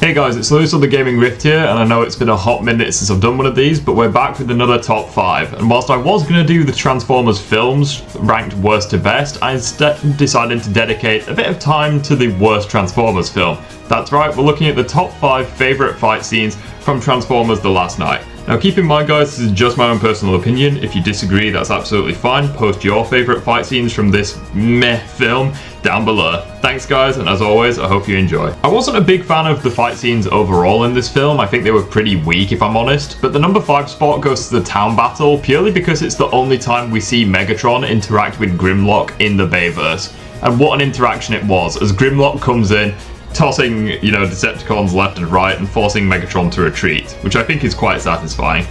Hey guys, it's Lewis of the Gaming Rift here, and I know it's been a hot minute since I've done one of these, but we're back with another top 5. And whilst I was going to do the Transformers films ranked worst to best, I instead decided to dedicate a bit of time to the worst Transformers film. That's right, we're looking at the top 5 favourite fight scenes from Transformers The Last Night. Now keep in mind guys, this is just my own personal opinion. If you disagree, that's absolutely fine. Post your favourite fight scenes from this meh film down below. Thanks guys, and as always, I hope you enjoy. I wasn't a big fan of the fight scenes overall in this film. I think they were pretty weak if I'm honest, but the number 5 spot goes to the town battle purely because it's the only time we see Megatron interact with Grimlock in the Bayverse. And what an interaction it was, as Grimlock comes in, tossing, Decepticons left and right and forcing Megatron to retreat, which I think is quite satisfying.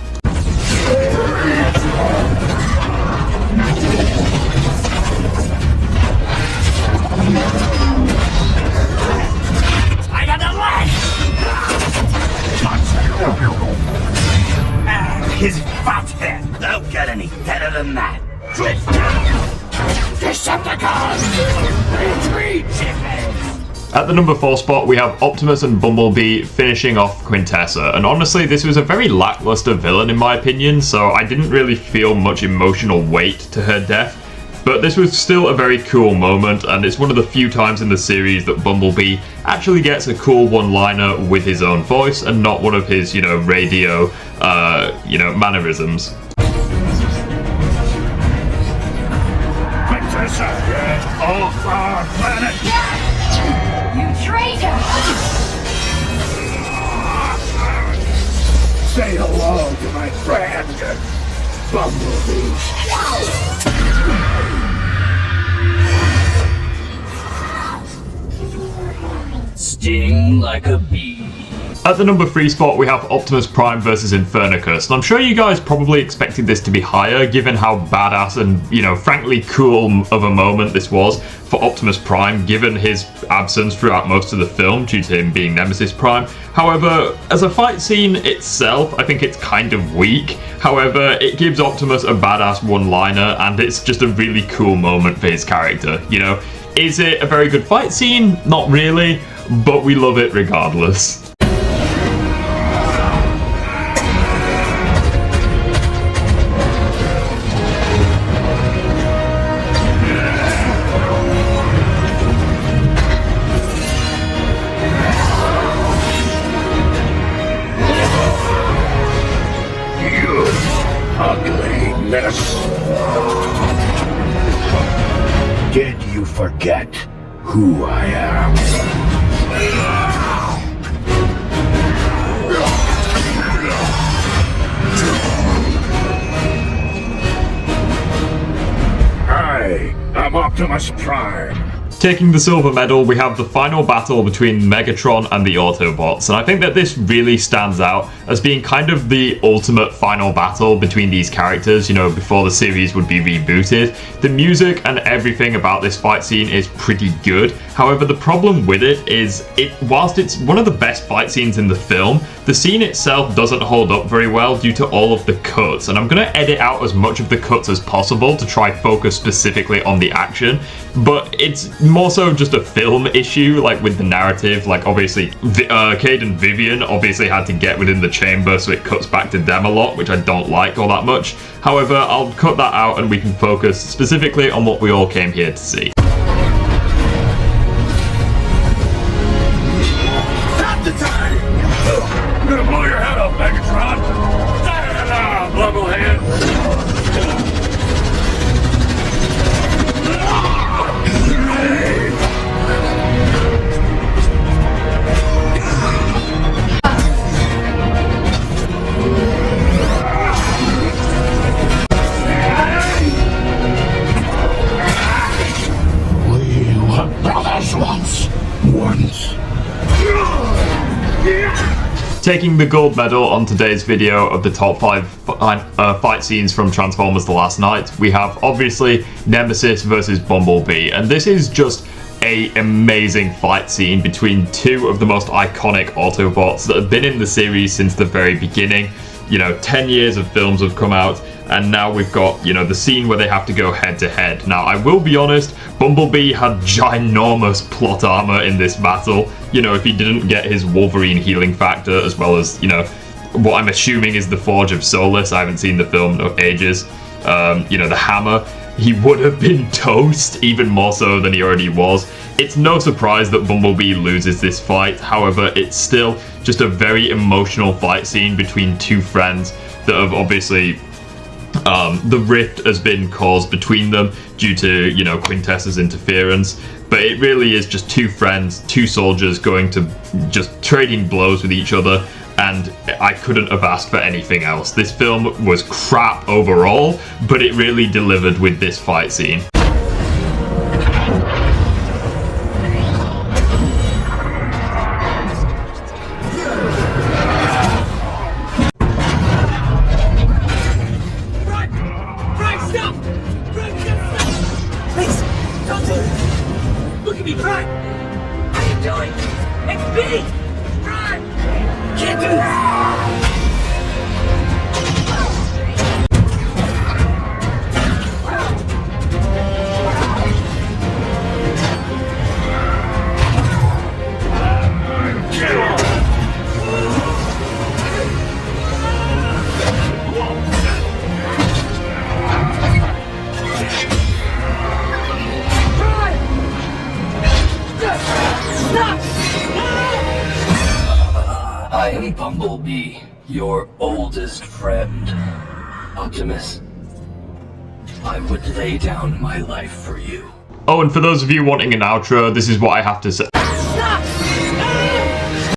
I got the leg! His fat head don't get any better than that. Decepticons! Retreat, shitheads! At the number 4 spot, we have Optimus and Bumblebee finishing off Quintessa, and honestly, this was a very lackluster villain in my opinion, so I didn't really feel much emotional weight to her death. But this was still a very cool moment, and it's one of the few times in the series that Bumblebee actually gets a cool one-liner with his own voice, and not one of his, radio, mannerisms. Quintessa, get off our planet! You traitor! Say hello to my friend, Bumblebee. Sting like a bee. At the number 3 spot, we have Optimus Prime versus Infernicus, and I'm sure you guys probably expected this to be higher, given how badass and, frankly cool of a moment this was for Optimus Prime, given his absence throughout most of the film due to him being Nemesis Prime. However, as a fight scene itself, I think it's kind of weak. However, it gives Optimus a badass one-liner, and it's just a really cool moment for his character, Is it a very good fight scene? Not really, but we love it regardless. Did you forget who I am? I am Optimus Prime. Taking the silver medal, we have the final battle between Megatron and the Autobots, and I think that this really stands out as being kind of the ultimate final battle between these characters, before the series would be rebooted. The music and everything about this fight scene is pretty good. However, the problem with it is, whilst it's one of the best fight scenes in the film, the scene itself doesn't hold up very well due to all of the cuts, and I'm going to edit out as much of the cuts as possible to try focus specifically on the action, but it's more so just a film issue, like with the narrative. Like obviously Cade and Vivian obviously had to get within the chamber, so it cuts back to them a lot, which I don't like all that much. However, I'll cut that out and we can focus specifically on what we all came here to see. Not the time! I'm gonna blow your head off, Megatron! Bubblehead! Taking the gold medal on today's video of the top 5 fight scenes from Transformers The Last Night, we have obviously Nemesis versus Bumblebee, and this is just an amazing fight scene between two of the most iconic Autobots that have been in the series since the very beginning. 10 years of films have come out, and now we've got, the scene where they have to go head to head. Now, I will be honest, Bumblebee had ginormous plot armor in this battle. you know, if he didn't get his Wolverine healing factor, as well as, you know, what I'm assuming is the Forge of Solace, I haven't seen the film in ages, you know, the hammer, he would have been toast, even more so than he already was. It's no surprise that Bumblebee loses this fight, however, it's still just a very emotional fight scene between two friends that have obviously, the rift has been caused between them due to, you know, Quintessa's interference, but it really is just two friends, two soldiers going to just trading blows with each other, and I couldn't have asked for anything else. This film was crap overall, but it really delivered with this fight scene. I am Bumblebee, your oldest friend. Optimus, I would lay down my life for you. Oh, and for those of you wanting an outro, this is what I have to say.